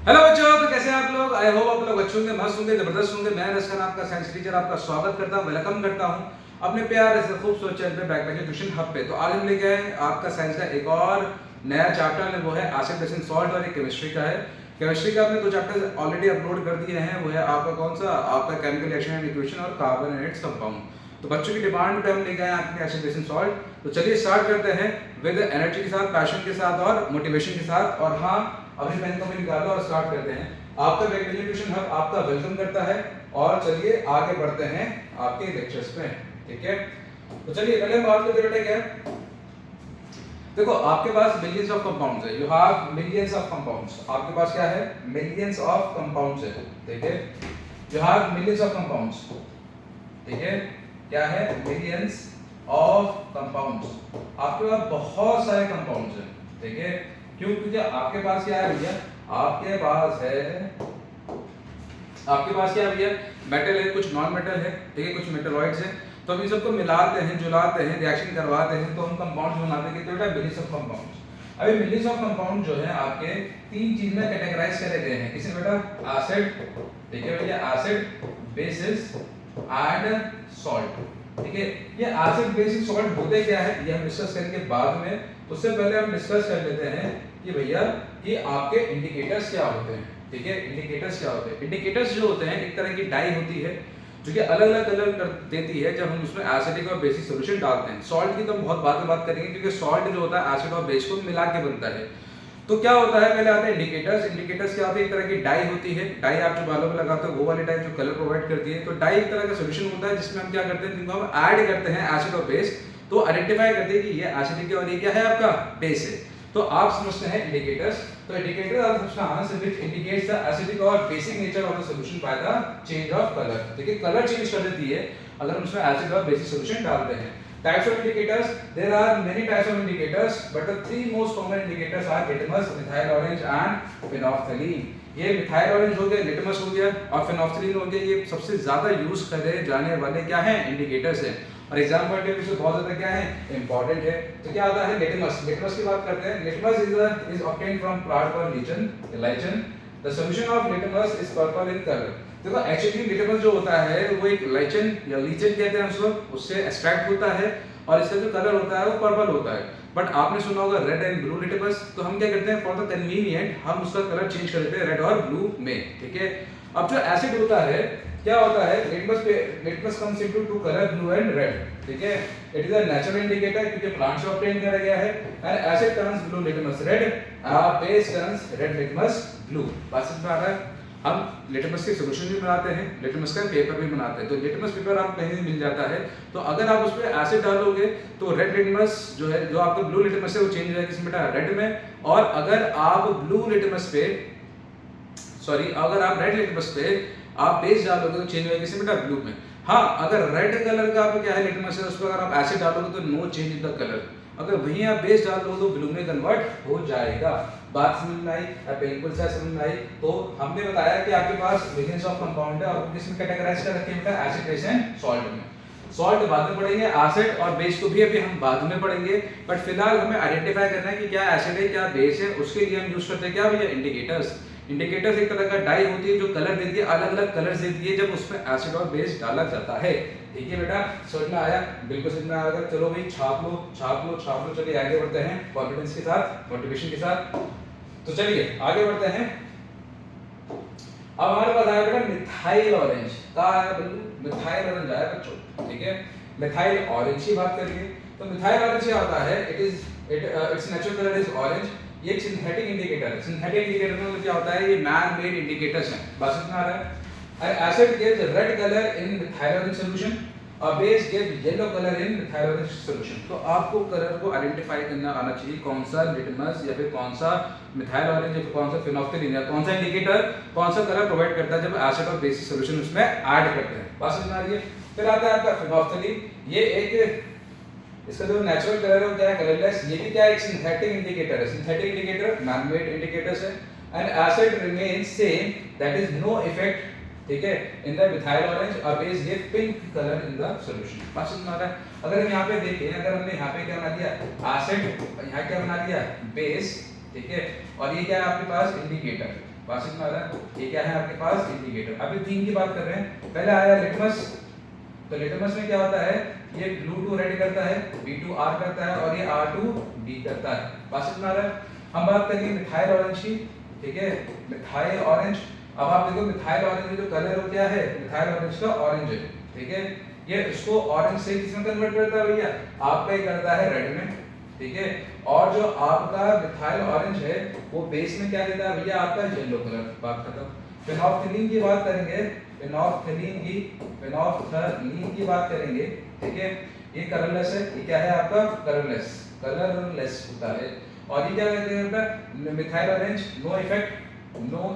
Hello बच्चों, तो कैसे हैं आप लोग। आई होप आप लोग अच्छे होंगे, मस्त होंगे, जबरदस्त होंगे। मैं रसखान आपका साइंस टीचर आपका स्वागत करता हूं, वेलकम करता हूं अपने प्यारे से खूबसूरत चैनल पे बैक ट्यूशन हब पे। तो आज हम लेके आए आपका साइंस का एक और नया चैप्टर, वो है एसिड बेस एंड सॉल्ट, और एक केमिस्ट्री का है। केमिस्ट्री का हमने 2 चैप्टर ऑलरेडी अपलोड कर दिए हैं। वो है आपका कौन सा, आपका केमिकल रिएक्शन एंड इक्वेशन और कार्बन एंड इट्स कंपाउंड। तो बच्चों की डिमांड पे हम लेके आए आपके एसिड बेस एंड सॉल्ट। तो चलिए स्टार्ट करते हैं विद एनर्जी के साथ, पैशन के साथ और मोटिवेशन के साथ। और हाँ, अभी पेन को भी निकालो और स्टार्ट करते हैं। आपका बैक ट्यूशन हब आपका वेलकम करता है। और चलिए आगे बढ़ते हैं आपके लेक्चर्स पे, ठीक है। तो चलिए पहले हम बात करते हैं क्या। देखो, आपके पास मिलियंस ऑफ कंपाउंड्स है, you have millions of compounds. आपके पास क्या है, मिलियंस ऑफ कंपाउंड्स है, ठीक है। You have millions of compounds, ठीक है। क्या है, मिलियंस ऑफ कंपाउंड्स। आपके पास बहुत सारे कंपाउंड्स हैं, ठीक है। क्यों? क्योंकि आपके पास क्या है भैया, आपके पास क्या है भैया, मेटल है, कुछ नॉन मेटल है, ठीक है, कुछ मेटलॉइड्स है। तो हम इन सबको मिलाते हैं, जुलाते हैं, रिएक्शन करवाते हैं, तो हम कंपाउंड्स बनाते हैं। कितने बेटा, मिलियंस ऑफ कंपाउंड्स। अभी मिलियंस ऑफ कंपाउंड जो है आपके 3 चीज में कैटेगराइज करे गए हैं। किसमें बेटा, एसिड, ठीक है भैया, एसिड, बेसिस एंड सॉल्ट, ठीक है। ये एसिड बेसिस सॉल्ट होते क्या है, ये हम डिस्कस करेंगे बाद में। उससे पहले हम डिस्कस कर लेते हैं कि भैया कि आपके इंडिकेटर्स क्या होते हैं, ठीक है। इंडिकेटर्स क्या होते हैं, इंडिकेटर्स जो होते हैं एक तरह की डाई होती है जो कि अलग अलग कलर कर देती है जब हम उसमें एसिडिक और बेसिक सॉल्यूशन डालते हैं। सॉल्ट की तो हम बहुत बाद में बात करेंगे, क्योंकि सॉल्ट जो होता है एसिड और बेस को मिला के बनता है। तो क्या होता है, पहले आते हैं इंडिकेटर्स। इंडिकेटर्स क्या होते हैं, एक तरह की डाई होती है। डाई आप जो बालों में लगाते हो वो वाली डाई जो कलर प्रोवाइड करती है। तो डाई एक तरह का सॉल्यूशन होता है जिसमें हम क्या करते हैं, जिनको हम ऐड करते हैं एसिड और बेस, तो आइडेंटिफाई करते हैं कि ये एसिडिक है और ये क्या है, आपका बेस है। तो आप समझते हैं इंडिकेटर्स। तो indicator are substance which indicates the acidic और basic nature of the solution by the change of colour, ठीक है। कलर चेंज कर देती है अगर हम उसमें एसिड और बेसिक सॉल्यूशन डालते हैं। Types of indicators, there are many types of indicators, but the 3 most common indicators are litmus, methyl orange and phenolphthalein. ये मिथाइल ऑरेंज हो गया, लिटमस हो गया और फेनोल्फथलीन हो गया। ये सबसे ज्यादा यूज करे जाने वाले क्या हैं, इंडिकेटर्स हैं। और एग्जाम पॉइंट ऑफ व्यू से बहुत ज्यादा क्या है, इंपॉर्टेंट है। तो क्या होता है, लिटमस। लिटमस की बात करते हैं। Litmus is obtained from plant और lichen. The solution of litmus is purple in color. देखो, एक्चुअली लिटमस जो होता है वो एक लाइचन या लीचन कहते हैं उसको, उससे एक्सट्रैक्ट होता है और इसका जो कलर होता है वो पर्पल होता है। बट आपने सुना होगा रेड एंड ब्लू लिटमस। तो हम क्या करते हैं, फॉर द कन्वीनियंट हम उसका कलर चेंज कर देते हैं रेड और ब्लू में, ठीक है। अब जो एसिड होता है क्या होता है, litmus comes into 2 colour, blue and red, ठीक है। It is a natural indicator क्योंकि प्लांट से ऑब्टेन किया गया है। And asset turns blue litmus red, base turns red litmus blue. बात समझ में आ रहा है। हम लिटमस के सॉल्यूशन भी बनाते हैं, लिटमस का पेपर भी बनाते हैं। तो लिटमस पेपर आपको कहीं भी मिल जाता है। तो अगर आप उसमें एसिड डालोगे तो रेड लिटमस जो है, जो आपका ब्लू लिटमस है वो चेंज हो जाएगा किसमें बेटा, रेड में। और अगर आप ब्लू लिटमस पे अगर आप रेड लिटमस पे आप बेस डालोगे तो चेंज होगा किसमें बेटा, ब्लू में। हाँ, अगर रेड कलर का आपका क्या है लिटमस है, उस पर अगर आप एसिड डालोगे तो no change in the colour. अगर वहीं आप बेस डाल दो तो ब्लू में कन्वर्ट हो जाएगा। बात समझ में आई, बिल्कुल सा समझ में आई। तो हमने बताया कि आपके पास मिलियंस ऑफ कंपाउंड है और किसमें कैटेगराइज कर रखे हैं बेटा, एसिड बेस एंड सॉल्ट में। सॉल्ट बाद में पढ़ेंगे, एसिड और बेस को भी अभी हम बाद में पढ़ेंगे। बट फिलहाल हमें आइडेंटिफाई करना है कि क्या एसिड है क्या बेस है। उसके लिए हम यूज करते हैं क्या भैया, इंडिकेटर्स। इंडिकेटर्स एक तरह का डाई होती है जो कलर देती है, अलग अलग कलर्स देती है जब उसमें एसिड और बेस डाला जाता है, ठीक है बेटा। समझ में आया, बिल्कुल समझ में आएगा। चलो भाई छाप लो छाप लो छाप लो। चलिए आगे बढ़ते हैं कॉन्फिडेंस के साथ, मोटिवेशन के साथ। तो चलिए आगे बढ़ते हैं। अब हमारे पास आया बेटा मिथाइल ऑरेंज का, मिथाइल ऑरेंज आया बच्चों, ठीक है। मिथाइल ऑरेंज की बात करेंगे तो मिथाइल ऑरेंज क्या होता है, it's natural colour is orange. ये एक सिंथेटिक इंडिकेटर है। सिंथेटिक इंडिकेटर में क्या होता है, ये मैन मेड इंडिकेटर्स हैं। बात समझ में आ रहा है। An acid gives red color in methyl orange solution, a base gives yellow color in methyl orange solution. तो आपको कलर को आइडेंटिफाई करना आना चाहिए, कौन सा लिटमस या फिर कौन सा मिथाइल ऑरेंज या फिर कौन सा फेनोल्फथलीन या कौन सा इंडिकेटर कौन सा कलर प्रोवाइड करता है जब एसिड और बेसिक सॉल्यूशन उसमें ऐड करते हैं। बात समझ में आ रही है। फिर आता है आपका फेनोल्फथलीन। ये एक, इसका जो नेचुरल कलर है वो क्या है, कलरलेस। ये भी क्या है, एक सिंथेटिक इंडिकेटर है। Synthetic indicator man made indicators है। And acid remains same, that is no effect, ठीक है, इन द मिथाइल ऑरेंज और base give pink colour in the solution. बात समझ में आ रहा है। अगर हम यहाँ पे देखें, अगर हमने यहाँ पे क्या बना दिया एसिड, यहाँ क्या बना दिया बेस, ठीक है, और ये क्या है आपके पास इंडिकेटर, बात समझ में आ रहा है? ये क्या है आपके पास इंडिकेटर। अभी थीम की बात कर रहे हैं। पहले आया लिटमस, तो लिटमस में क्या होता है, ये ब्लू टू रेड करता है, B2 R करता है और ये R2 D करता है। बात समझ में आ रहा है? हम बात करेंगे मिथाइल ऑरेंज की, ठीक है, मिथाइल ऑरेंज। अब आप देखो मिथाइल ऑरेंज में जो कलर हो क्या है, मिथाइल ऑरेंज का ऑरेंज है, ठीक है, ये इसको ऑरेंज से किसमें कन्वर्ट करता है भैया, आपका ये करता है रेड में, ठीक है। और जो आपका मिथाइल ऑरेंज है वो बेस में क्या देता है भैया, आपका येलो कलर। बात खत्म। फेनोल्फथलीन की बात करेंगे, फेनोल्फथलीन की बात करेंगे, ठीक है, ये कलरलेस है, ये क्या है आपका कलरलेस होता है। और ये क्या कहते हैं मिथाइल ऑरेंज, नो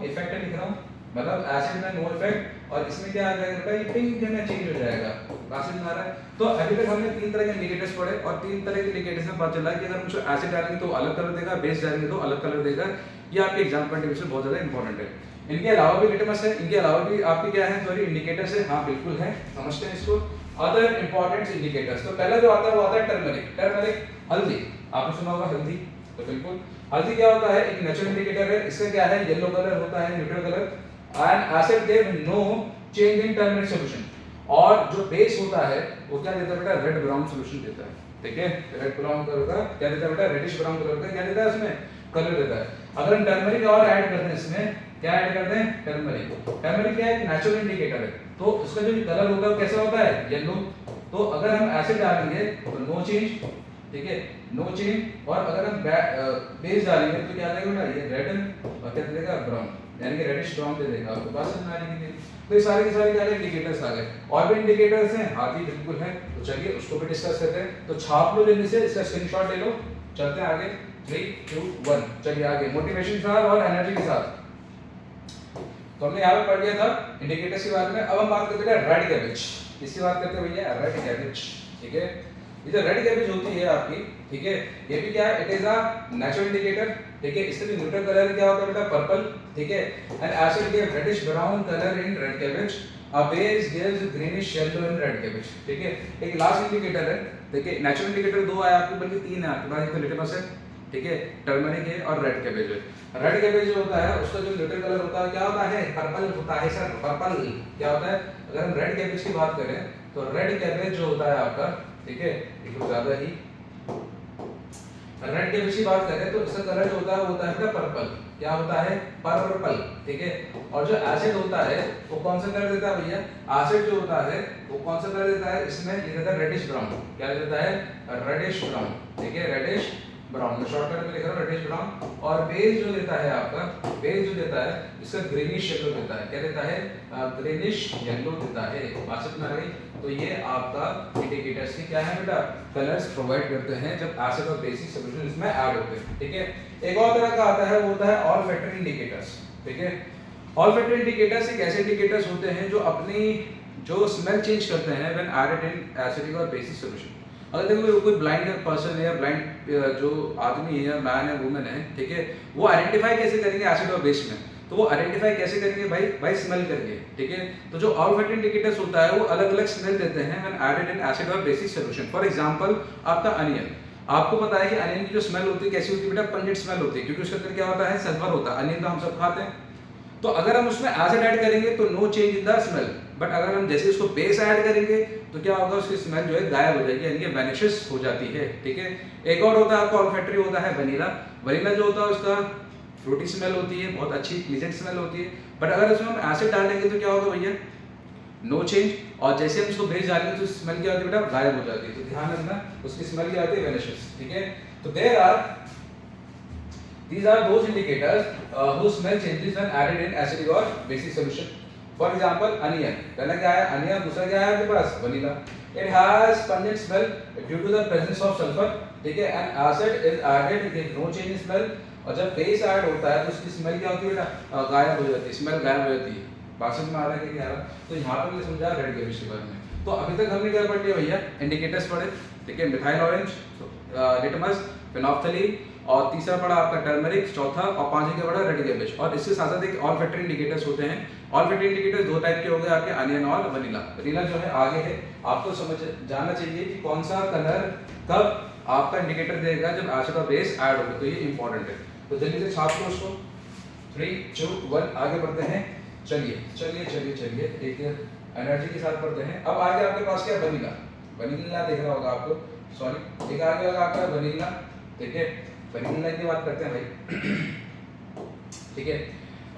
इफेक्ट लिख रहा हूँ, मतलब एसिड में नो इफेक्ट, और इसमें क्या आ जाएगा, ये पिंक में चेंज हो जाएगा। बात समझ में आ रहा है? तो अभी तक हमने 3 तरह के इंडिकेटर्स पढ़े, और 3 तरह के इंडिकेटर्स में पता चला कि अगर मुझे एसिड डालेंगे तो अलग कलर देगा, बेस डालेंगे तो अलग कलर देगा। ये आपके एग्जाम पॉइंट ऑफ व्यू से बहुत ज्यादा इंपॉर्टेंट है। इनके अलावा भी लिटमस है, इनके अलावा भी आपके क्या है, सॉरी इंडिकेटर्स है, हाँ बिल्कुल है, समझते हैं इसको। अदर इंपॉर्टेंट इंडिकेटर्स, तो पहला जो आता है वो आता है टर्मरिक, हल्दी। आपने सुना होगा हल्दी, तो बिल्कुल हल्दी क्या होता है, एक नेचुरल इंडिकेटर है। इसका क्या है, येलो कलर होता है, neutral colour, and acid give no change in turmeric solution. और जो बेस होता है वो क्या देता है बेटा, रेड ब्राउन सॉल्यूशन देता है, ठीक है, रेड ब्राउन कलर का क्या देता है बेटा, रेडिश ब्राउन कलर का क्या देता है, उसमें कलर देता है। अगर हम टर्मरिक और ऐड करते हैं, इसमें क्या ऐड करते हैं, टर्मरिक क्या है, नेचुरल इंडिकेटर है, तो उसका जो कलर होता है वो कैसा होता है, येलो। तो अगर हम एसिड डालेंगे तो नो चेंज, ठीक है, नो चेंज। और अगर हम बेस डालेंगे तो क्या देगा बेटा, ये रेड और क्या देगा, ब्राउन, यानी कि रेडिश ब्राउन दे देगा आपको। बात समझ में आ रही है? तो ये सारे के सारे क्या इंडिकेटर्स आ गए। और भी इंडिकेटर्स हैं, हाँ जी बिल्कुल है, तो चलिए उसको भी डिस्कस करते हैं। तो छाप लो जल्दी से, इसका स्क्रीनशॉट ले लो, चलते हैं आगे। 3 2 1 चलिए आगे, मोटिवेशन के साथ और एनर्जी के साथ। तो हमने यहाँ पे पढ़ लिया था इंडिकेटर्स के बारे में। अब हम बात करते हैं रेड कैबेज, इसकी बात करते हैं भैया, रेड कैबेज, ठीक है। ये जो रेड कैबेज होती है आपकी, ठीक है, ये भी क्या है, it is a natural indicator, ठीक है। इसका जो न्यूट्रल कलर क्या होता है बेटा, पर्पल, ठीक है, and acid give reddish brown colour in red cabbage, a base gives greenish yellow in red cabbage, ठीक है। एक लास्ट इंडिकेटर है, ठीक है, नेचुरल इंडिकेटर 2 आया आपके, बल्कि 3 है आपके पास, एक तो लिटमस है, ठीक है, टर्मरिक है और रेड कैबेज है। रेड कैबेज जो होता है उसका जो न्यूट्रल कलर होता है क्या होता है, पर्पल होता है सर, पर्पल क्या होता है। अगर हम रेड कैबेज की बात करें तो रेड कैबेज जो होता है आपका, ठीक है, ये कुछ ज्यादा ही रेड कैबेज की बात करें तो इसका कलर जो होता है वो होता है पर्पल, क्या होता है, पर्पल, ठीक है। और जो एसिड होता है वो कौन सा कलर देता है भैया, एसिड जो होता है वो कौन सा कलर देता है, इसमें ये देता है रेडिश ब्राउन, क्या देता है, रेडिश ब्राउन, ठीक है, रेडिश ब्राउन, मैं शॉर्टकट में लिख रहा हूं रेडिश ब्राउन। और बेस जो देता है आपका, बेस जो देता है इसका ग्रीनिश येलो देता है, क्या देता है, ग्रीनिश येलो देता है। बात समझ में आ गई? तो ये आपका इंडिकेटर्स की क्या है बेटा, कलर्स प्रोवाइड करते हैं जब एसिड और बेसिक सॉल्यूशन इसमें ऐड होते हैं, ठीक है। एक और तरह का आता है वो होता है ऑलफैक्टरी इंडिकेटर्स, ठीक है। ऑलफैक्टरी इंडिकेटर्स एक ऐसे इंडिकेटर्स होते हैं जो अपनी जो स्मेल चेंज करते हैं व्हेन एडेड इन एसिडिक और बेसिक सॉल्यूशन। अगर देखो कोई ब्लाइंड पर्सन है या ब्लाइंड जो आदमी है या मैन है वुमेन है, ठीक है, वो आइडेंटिफाई कैसे करेंगे एसिड और बेस में, तो वो आइडेंटिफाई कैसे करेंगे भाई स्मेल करके, ठीक है। तो जो ऑलफैक्टरी इंडिकेटर्स होता है वो अलग अलग स्मेल देते हैं व्हेन एडेड इन एसिड और बेसिक सॉल्यूशन। फॉर एग्जांपल आपका अनियन, आपको पता है कि अनियन की जो स्मेल होती है कैसी होती है बेटा, पंजेंट स्मेल होती है, क्योंकि उसके अंदर क्या होता है, सल्फर होता है। अनियन तो हम सब खाते हैं, तो अगर हम उसमें एसिड ऐड करेंगे तो no change in the smell, but अगर हम जैसे उसको बेस ऐड करेंगे तो क्या होगा, उसकी स्मेल जो है गायब हो जाएगी, यानी कि वैनिशेस हो जाती है, ठीक है। एक और होता है आपका ऑलफैक्टरी, होता है वनीला। वनीला जो होता है उसका फ्रूटी स्मेल होती है, बहुत अच्छी प्लीजेंट स्मेल होती है, बट अगर उसमें हम एसिड डालेंगे तो क्या होगा भैया, नो चेंज। और जैसे हम उसको बेस डालेंगे तो स्मेल क्या होती है बेटा, गायब हो जाती है। तो ध्यान रखना, उसकी स्मेल क्या आती है, वैनिशेस, ठीक है। तो there are these are those indicators whose smell changes when added in acidic or basic solution. For example, onion, पहला क्या है onion, दूसरा क्या है आपके पास vanilla. It has pungent smell due to the presence of sulfur, ठीक है, and acid is added, it gives no change in smell. और जब बेस ऐड होता है तो उसकी स्मेल क्या होती है बेटा, गायब हो जाती है, स्मेल गायब हो जाती है। बात समझ में आ रहा है कि क्या रहा? तो यहाँ पे मैंने समझा रेड कैबेज के बारे में। तो अभी तक हमने क्या पढ़ लिया भैया, इंडिकेटर्स पढ़े, ठीक है, मिथाइल ऑरेंज, लिटमस, फेनोल्फथलीन, और तीसरा पड़ा आपका टर्मरिक, चौथा और पांचवा क्या पड़ा, रेड कैबेज। और इसके साथ साथ एक ऑलफैक्टरी इंडिकेटर्स होते हैं। ऑलफैक्टरी इंडिकेटर्स 2 टाइप के हो गए आपके, अनियन और वनीला। वनीला जो है आगे है, आपको समझ जानना चाहिए कि कौन सा कलर कब आपका इंडिकेटर देगा जब एसिड और बेस ऐड होगा, तो ये इंपॉर्टेंट है। तो जल्दी से छाप लो उसको, 3 2 1 आगे बढ़ते हैं। चलिए चलिए चलिए चलिए एक एनर्जी के साथ बढ़ते हैं। अब आगे आपके पास क्या है, वनीला। वनीला दिख रहा होगा आपको, सॉरी एक आगे होगा आपका वनीला। ठीक है, वनीला की बात करते हैं भाई। ठीक है,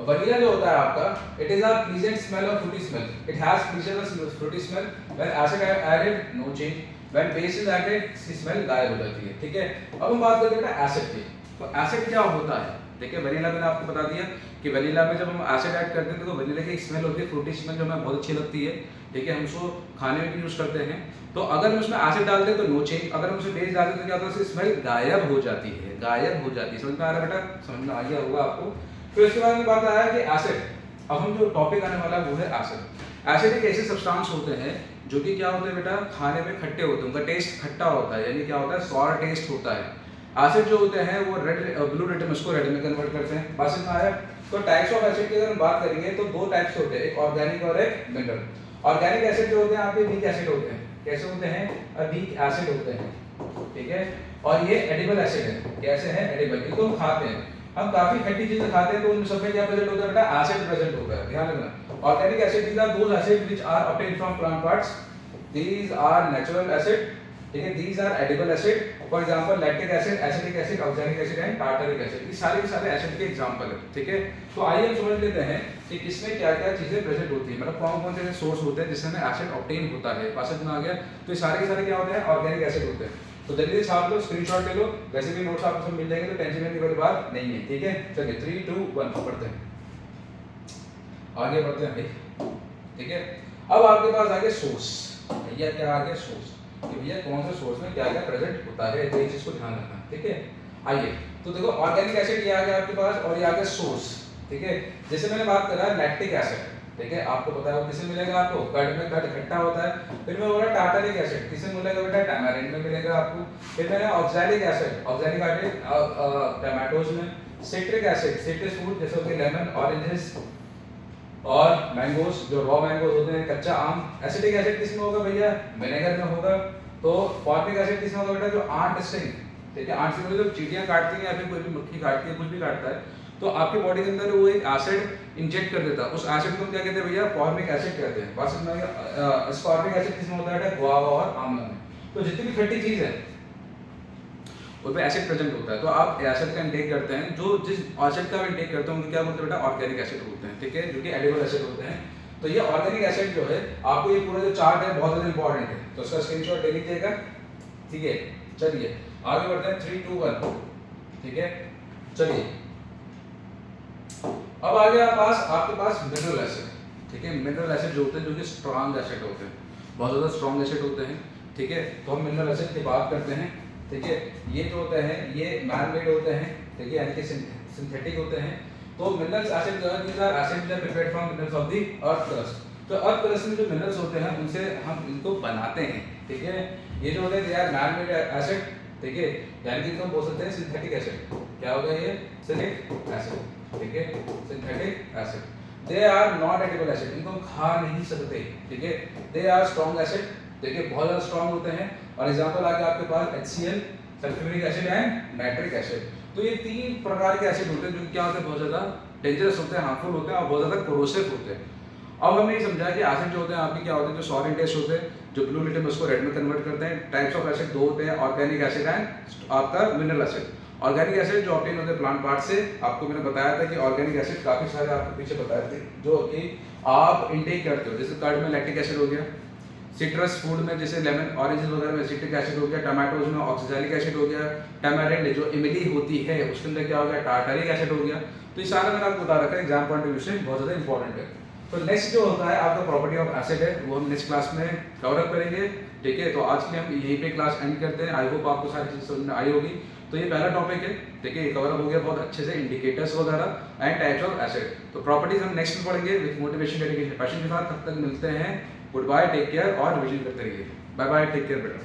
वनीला जो होता है आपका, it is a pleasant smell और fruity smell. It has pleasant fruity smell. When acid added no change, when base is added इसकी स्मेल गायब हो जाती है। ठीक है, अब हम बात करते हैं एसिड की। तो एसिड क्या होता है, देखिए वनीला मैंने आपको बता दिया कि वनीला में जब हम एसिड ऐड करते हैं तो वनीला की एक स्मेल होती है, फ्रूटी स्मेल, जो हमें बहुत अच्छी लगती है। ठीक है, हम उसको खाने में भी यूज करते हैं। तो अगर हम उसमें एसिड डालते हैं तो नो चेंज, अगर हम उसमें बेस डालते हैं तो क्या होता है, उसकी स्मेल गायब हो जाती है, गायब हो जाती है। समझ में आ रहा है बेटा, समझ में आ गया होगा आपको। फिर उसके बाद में बात आया कि एसिड। अब हम जो टॉपिक आने वाला है वो है एसिड। एसिड एक ऐसे सब्सटेंस होते हैं जो कि क्या होते हैं बेटा, खाने में खट्टे होते हैं, उनका टेस्ट खट्टा होता है, यानी क्या होता है, सॉर टेस्ट होता है। एसिड जो होते हैं वो रेड ब्लू रेड में उसको रेड में कन्वर्ट करते हैं। बात समझ में आया। तो टाइप्स ऑफ एसिड की अगर हम बात करेंगे तो दो टाइप्स होते हैं, एक ऑर्गेनिक और एक मिनरल। ऑर्गेनिक एसिड जो होते हैं आपके वीक एसिड होते हैं। कैसे होते हैं, वीक एसिड होते हैं। ठीक है, और ये एडिबल एसिड है। कैसे है, एडिबल, इनको हम खाते हैं। हम काफी खट्टी चीजें खाते हैं तो उन सब में क्या प्रेजेंट होता है बेटा, एसिड प्रेजेंट होता है, ध्यान रखना। Organic acid these are those acid which are obtained from plant parts, these are natural acid. ठीक है, these are edible acid. For example lactic acid, acetic acid, oxalic acid and tartaric acid, ये सारे के सारे acid के example है। ठीक है, तो आइए हम समझ लेते हैं कि किसमें क्या-क्या चीजें प्रेजेंट होती हैं, मतलब कौन-कौन से सोर्स होते हैं जिससे हमें एसिड ऑब्टेन होता है। पास में आ गया। तो ये सारे के सारे क्या होते हैं, ऑर्गेनिक एसिड होते हैं। तो जल्दी से छाप लो, स्क्रीनशॉट ले लो, वैसे भी नोट्स आपको सब मिल जाएंगे, तो टेंशन लेने की कोई बात नहीं है। ठीक है, चलिए 3 2 1 पढ़ते हैं, आगे बढ़ते हैं भाई। ठीक है, अब आपके पास आ गया सोर्स। भैया क्या आ गया, सोर्स, कि भैया कौन सा सोर्स में क्या-क्या प्रेजेंट होता है, तो ये चीज को ध्यान रखना। ठीक है, आइए तो देखो ऑर्गेनिक एसिड ये आ गया आपके पास, और ये आ गया सोर्स। ठीक है, जैसे मैंने बात करा लैक्टिक एसिड। ठीक है, आपको पता है वो किससे मिलेगा, आपको कर्ड में, कर्ड खट्टा होता है। फिर में बोला टार्टरिक एसिड, किससे मिलेगा बेटा, टैमारिंड में मिलेगा आपको। फिर मैंने oxalic acid, oxalic acid tomatoes में। सिट्रिक एसिड, सिट्रस फ्रूट जैसे कि लेमन, ऑरेंजेस और मैंगोस, जो रॉ मैंगोस होते हैं, कच्चा आम। एसिडिक एसिड किसमें होगा भैया, विनेगर में होगा। तो फॉर्मिक एसिड किसमें होगा बेटा, जो आंट स्टिंग। ठीक है, आंट स्टिंग मतलब जब चींटियां काटती हैं या फिर कोई भी मक्खी काटती है, कुछ भी काटता है, तो आपकी बॉडी के अंदर वो एक एसिड इंजेक्ट कर देता है। उस एसिड को हम क्या कहते हैं भैया, फॉर्मिक एसिड कहते हैं। बात समझ में आ गया। इस फॉर्मिक एसिड किसमें होता है, गुआवा और आंवला में। तो जितनी भी खट्टी चीज है उसमें एसिड प्रेजेंट होता है। तो आप एसिड का इंटेक करते हैं, जो जिस एसिड का इंटेक करते हैं उनको क्या बोलते हैं बेटा, ऑर्गेनिक एसिड बोलते हैं। ठीक है, जो कि एडिबल एसिड होते हैं। तो ये ऑर्गेनिक एसिड जो है, आपको ये पूरा जो चार्ट है बहुत ज्यादा इंपॉर्टेंट है, तो उसका स्क्रीनशॉट ले लीजिएगा। ठीक है, चलिए आगे बढ़ते हैं 3 2 1। ठीक है, चलिए अब आ गया आपके पास मिनरल एसिड। ठीक है, मिनरल एसिड जो होते हैं, जो कि स्ट्रॉन्ग एसिड होते हैं, बहुत ज्यादा स्ट्रॉन्ग एसिड होते हैं। ठीक है, तो हम मिनरल एसिड की बात करते हैं। ठीक है, ये जो होते हैं ये मैन मेड होते हैं। ठीक है, यानी कि सिंथेटिक होते हैं। तो मिनरल्स एसिड जो है, these are acids that are prepared from minerals of the earth crust। तो अर्थ क्रस्ट में जो मिनरल्स होते हैं उनसे हम इनको बनाते हैं। ठीक है, ये जो होते हैं they are man made acid. ठीक है, यानी कि इनको बोल सकते हैं सिंथेटिक एसिड। क्या होगा ये, सिंथेटिक एसिड। ठीक है, synthetic acid. They are not edible acid, इनको हम खा नहीं सकते। ठीक है, दे आर स्ट्रॉन्ग एसिड। देखिए बहुत ज्यादा स्ट्रॉन्ग होते हैं। और एग्जांपल आ गया आपके पास HCl, sulphuric acid and nitric acid. तो ये तीन प्रकार के एसिड होते हैं जो क्या होते हैं, बहुत ज्यादा डेंजरस होते हैं, हार्मफुल होते हैं और बहुत ज्यादा कोरोसिव होते हैं। अब हमने ये समझा कि एसिड जो होते हैं आपके क्या होते हैं, जो सॉर इंटेस्ट होते हैं, जो ब्लू लिटम उसको रेड में कन्वर्ट करते हैं। टाइप्स ऑफ एसिड दो होते हैं, ऑर्गेनिक एसिड एंड आपका मिनरल एसिड। ऑर्गेनिक एसिड जो ऑब्टेन होते हैं प्लांट पार्ट से, आपको मैंने बताया था कि ऑर्गेनिक एसिड काफी सारे आपको पीछे बताए थे जो कि आप इंटेक करते हो। जैसे कर्ड में लैक्टिक एसिड हो गया, सिट्रस फूड में जैसे लेमन ऑरेंजेस वगैरह में सिट्रिक एसिड हो गया, टमाटोज में ऑक्सैलिक एसिड हो गया, टैमारिंड जो इमली होती है उसके अंदर क्या हो गया, टार्टरिक एसिड हो गया। तो ये सारा मैंने आपको बता रखा है, एग्जाम पॉइंट ऑफ व्यू से बहुत ज्यादा इंपॉर्टेंट है। तो नेक्स्ट जो होता है आपका प्रॉपर्टी ऑफ एसिड है, वो हम नेक्स्ट क्लास में कवर अप करेंगे। ठीक है, तो आज के लिए हम यहीं पे क्लास एंड करते हैं। आई होप आपको सारी चीज समझ में आई होगी। तो ये पहला टॉपिक है। ठीक है, ये कवर अप हो गया बहुत अच्छे से, इंडिकेटर्स वगैरह एंड टाइप्स ऑफ एसिड। तो प्रॉपर्टीज हम नेक्स्ट में पढ़ेंगे विद मोटिवेशन, डेडिकेशन, पैशन के साथ। तब तक मिलते हैं, गुड बाय, टेक केयर और रिवीजन करते रहिए। बाय बाय, टेक केयर बेटा।